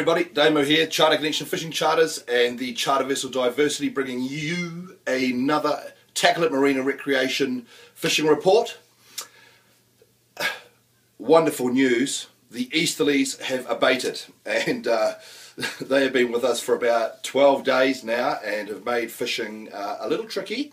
everybody, Damo here, Charter Connection Fishing Charters and the Charter Vessel Diversity, bringing you another Tackle It Marine and Recreation fishing report. Wonderful news, the easterlies have abated, and they have been with us for about 12 days now and have made fishing a little tricky,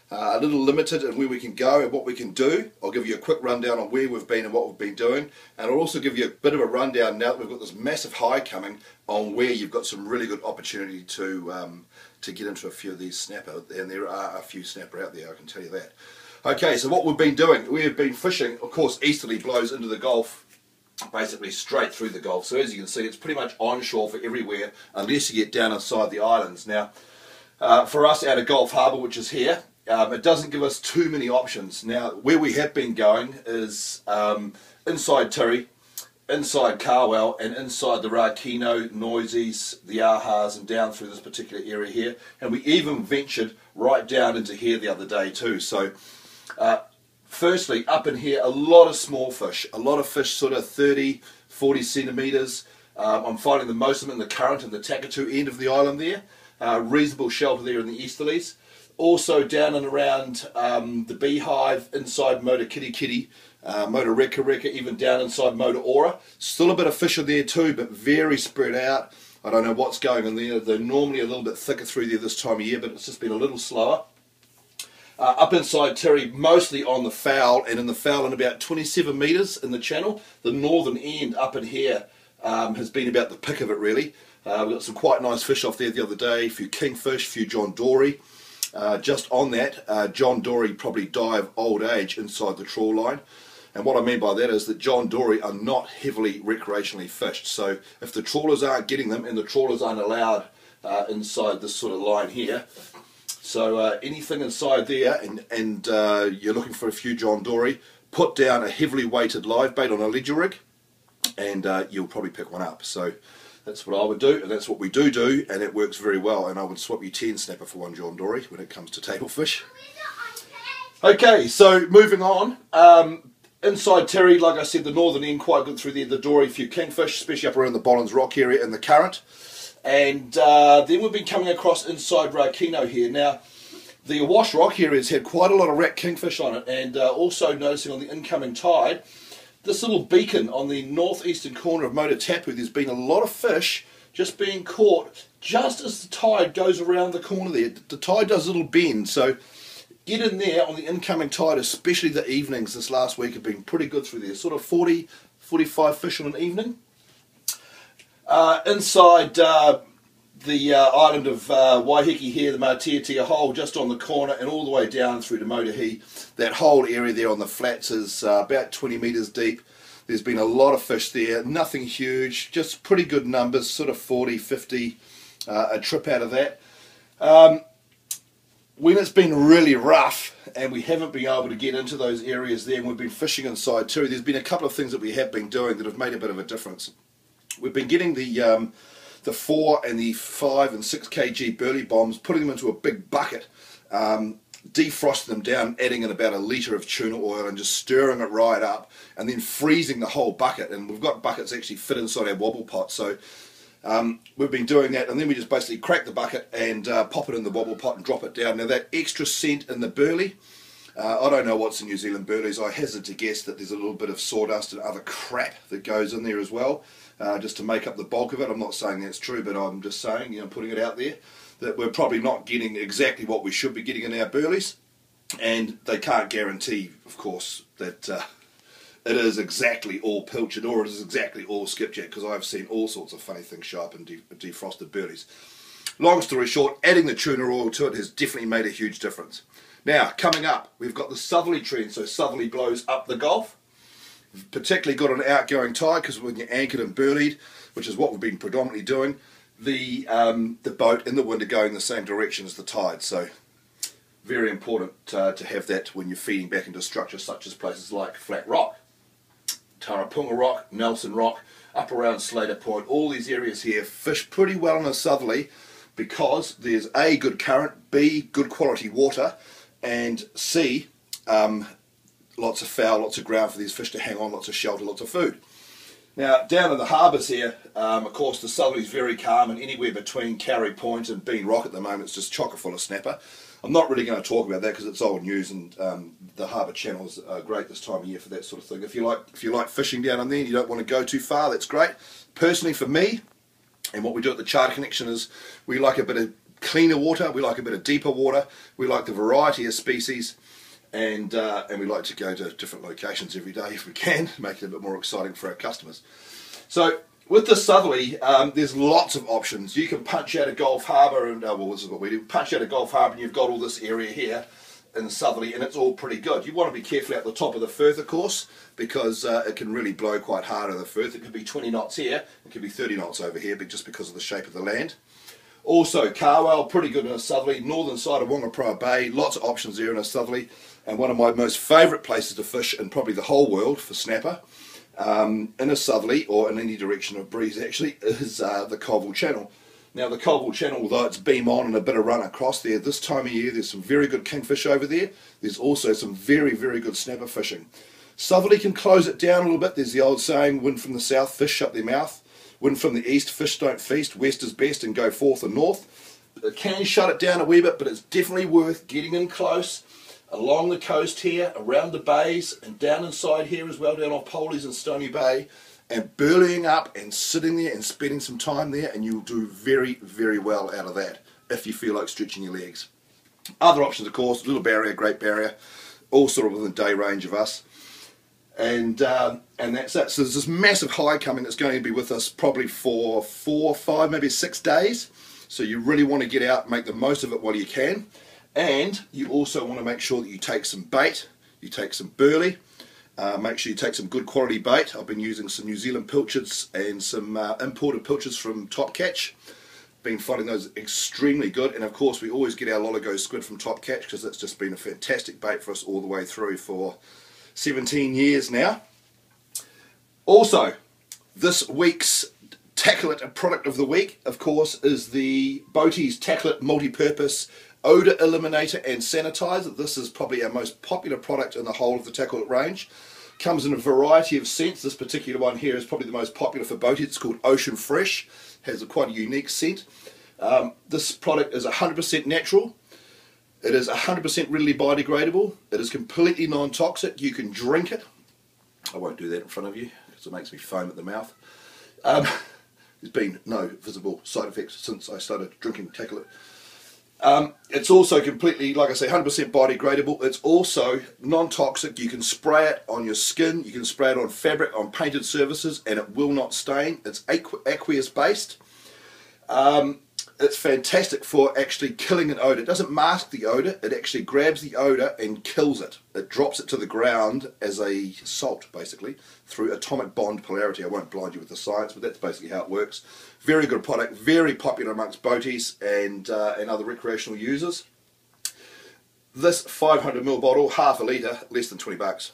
a little limited in where we can go and what we can do. I'll give you a quick rundown on where we've been and what we've been doing, and I'll also give you a bit of a rundown now that we've got this massive high coming on where you've got some really good opportunity to get into a few of these snapper, and there are a few snapper out there, I can tell you that. Okay, so what we've been doing, we have been fishing, of course easterly blows into the Gulf, basically straight through the Gulf, so as you can see it's pretty much onshore for everywhere unless you get down inside the islands. Now for us out of Gulf Harbour, which is here, it doesn't give us too many options. Now where we have been going is inside Tirri, inside Carwell and inside the Rakino, Noises, the Ahas and down through this particular area here, and we even ventured right down into here the other day too. So firstly, up in here, a lot of small fish, a lot of fish sort of 30, 40 centimetres. I'm finding the most of them in the Current and the Takatu end of the island there. Reasonable shelter there in the easterlies. Also down and around the Beehive, inside Motor Kitty Kitty, Motor Reka Reka, even down inside Motor Aura. Still a bit of fish in there too, but very spread out. I don't know what's going on there. They're normally a little bit thicker through there this time of year, but it's just been a little slower. Up inside Tirri, mostly on the foul, and in the foul in about 27 metres in the channel. The northern end up in here has been about the pick of it really. We got some quite nice fish off there the other day, a few kingfish, a few John Dory. Just on that, John Dory probably die of old age inside the trawl line. And what I mean by that is that John Dory are not heavily recreationally fished. So if the trawlers aren't getting them, and the trawlers aren't allowed inside this sort of line here, so anything inside there and you're looking for a few John Dory, put down a heavily weighted live bait on a ledger rig and you'll probably pick one up. So that's what I would do, and that's what we do, and it works very well, and I would swap you 10 snapper for one John Dory when it comes to table fish. Okay, so moving on, inside Tirri, like I said, the northern end quite good through there, the Dory, a few kingfish, especially up around the Bollins Rock area and the Current. And then we've been coming across inside Rakino here. Now, the Awash Rock area has had quite a lot of rat kingfish on it, and also noticing on the incoming tide, this little beacon on the northeastern corner of Motor Tapu, there's been a lot of fish just being caught just as the tide goes around the corner there. The tide does a little bend, so get in there on the incoming tide, especially the evenings this last week have been pretty good through there. Sort of 40, 45 fish on an evening. Inside the island of Waiheke here, the Matiatia hole, just on the corner and all the way down through to Motuhi. That whole area there on the flats is about 20 metres deep. There's been a lot of fish there, nothing huge, just pretty good numbers, sort of 40, 50 a trip out of that. When it's been really rough and we haven't been able to get into those areas there and we've been fishing inside Tirri, there's been a couple of things that we have been doing that have made a bit of a difference. We've been getting the 4 and the 5 and 6 kg burley bombs, putting them into a big bucket, defrosting them down, adding in about a litre of tuna oil and just stirring it right up, and then freezing the whole bucket. And we've got buckets actually fit inside our wobble pot, so we've been doing that, and then we just basically crack the bucket and pop it in the wobble pot and drop it down. Now that extra scent in the burley, I don't know what's in New Zealand burleys. I hazard to guess that there's a little bit of sawdust and other crap that goes in there as well, just to make up the bulk of it. I'm not saying that's true, but I'm just saying, you know, putting it out there, that we're probably not getting exactly what we should be getting in our burleys, and they can't guarantee, of course, that it is exactly all pilchard or it is exactly all skipjack, because I've seen all sorts of funny things show up in defrosted burleys. Long story short, adding the tuna oil to it has definitely made a huge difference. Now, coming up, we've got the southerly trend, so southerly blows up the Gulf. We've particularly got an outgoing tide, because when you're anchored and burleyed, which is what we've been predominantly doing, the boat in the wind are going the same direction as the tide. So, very important to have that when you're feeding back into structures such as places like Flat Rock, Tarapunga Rock, Nelson Rock, up around Slater Point. All these areas here fish pretty well in a southerly because there's A, good current, B, good quality water, and C, lots of foul, lots of ground for these fish to hang on, lots of shelter, lots of food. Now, down in the harbours here, of course, the southerly's very calm, and anywhere between Carry Point and Bean Rock at the moment, it's just chocker full of snapper. I'm not really going to talk about that because it's old news, and the harbour channels are great this time of year for that sort of thing. If you like fishing down in there and you don't want to go too far, that's great. Personally, for me, and what we do at the Charter Connection is we like a bit of cleaner water, we like a bit of deeper water, we like the variety of species, and we like to go to different locations every day if we can, make it a bit more exciting for our customers. So with the southerly, there's lots of options. You can punch out a Gulf Harbour, and well, this is what we do. Punch out a Gulf Harbour, and you've got all this area here in the southerly, and it's all pretty good. You want to be careful at the top of the Firth, of course, because it can really blow quite hard in the Firth. It could be 20 knots here, it could be 30 knots over here, but just because of the shape of the land. Also, Carwell, pretty good in a southerly. Northern side of Wongaproa Bay, lots of options there in a southerly, and one of my most favourite places to fish in probably the whole world for snapper, in a southerly, or in any direction of breeze actually, is the Colville Channel. Now the Colville Channel, although it's beam on and a bit of run across there, this time of year there's some very good kingfish over there. There's also some very, very good snapper fishing. Southerly can close it down a little bit. There's the old saying, wind from the south, fish shut their mouth. Wind from the east, fish don't feast. West is best and go forth and north. It can shut it down a wee bit, but it's definitely worth getting in close along the coast here, around the bays, and down inside here as well, down off Polies and Stony Bay, and burleying up and sitting there and spending some time there, and you'll do very, very well out of that if you feel like stretching your legs. Other options, of course, Little Barrier, Great Barrier, all sort of within day range of us. And that's it. So there's this massive high coming that's going to be with us probably for 4, 5, maybe 6 days. So you really want to get out, make the most of it while you can. And you also want to make sure that you take some bait, you take some burley, make sure you take some good quality bait. I've been using some New Zealand pilchards and some imported pilchards from Top Catch. Been finding those extremely good, and of course we always get our Lolligo squid from Top Catch because that's just been a fantastic bait for us all the way through for 17 years now. Also, this week's Tackle It product of the week, of course, is the Boaties Tackle It multi-purpose odour eliminator and sanitizer. This is probably our most popular product in the whole of the Tackle It range. Comes in a variety of scents. This particular one here is probably the most popular for boaties. It's called Ocean Fresh. Has quite a unique scent. This product is 100% natural. It is 100% readily biodegradable. It is completely non-toxic. You can drink it. I won't do that in front of you because it makes me foam at the mouth. There's been no visible side effects since I started drinking Tackle It. It's also completely, like I say, 100% biodegradable. It's also non-toxic. You can spray it on your skin. You can spray it on fabric, on painted surfaces, and it will not stain. It's aqueous based. It's fantastic for actually killing an odour. It doesn't mask the odour, it actually grabs the odour and kills it. It drops it to the ground as a salt, basically, through atomic bond polarity. I won't blind you with the science, but that's basically how it works. Very good product, very popular amongst boaties and other recreational users. This 500ml bottle, half a litre, less than 20 bucks.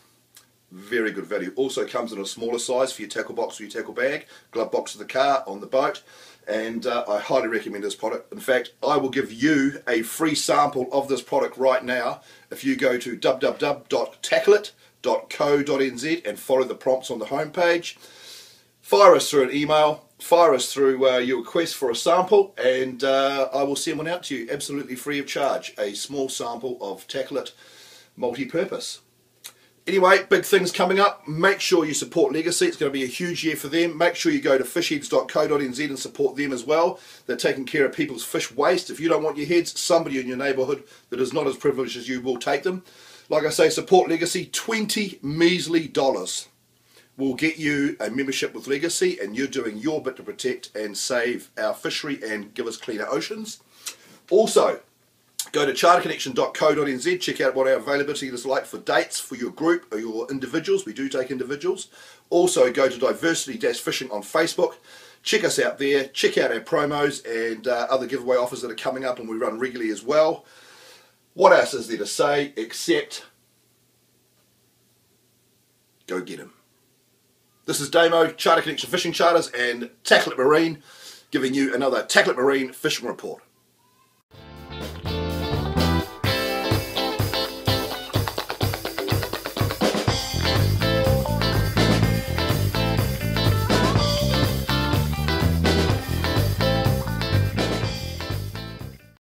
Very good value. Also comes in a smaller size for your tackle box or your tackle bag, glove box of the car, on the boat. And I highly recommend this product. In fact, I will give you a free sample of this product right now if you go to www.tacklit.co.nz and follow the prompts on the homepage. Fire us through an email, fire us through your request for a sample, and I will send one out to you absolutely free of charge. A small sample of Tackle It multi-purpose. Anyway, big things coming up. Make sure you support Legacy. It's going to be a huge year for them. Make sure you go to fishheads.co.nz and support them as well. They're taking care of people's fish waste. If you don't want your heads, somebody in your neighbourhood that is not as privileged as you will take them. Like I say, support Legacy. $20 measly will get you a membership with Legacy, and you're doing your bit to protect and save our fishery and give us cleaner oceans. Also, go to charterconnection.co.nz, check out what our availability is like for dates for your group or your individuals. We do take individuals. Also, go to Diversity-Fishing on Facebook. Check us out there. Check out our promos and other giveaway offers that are coming up, and we run regularly as well. What else is there to say except go get them. This is Damo, Charter Connection Fishing Charters and Tackle It Marine, giving you another Tackle It Marine fishing report.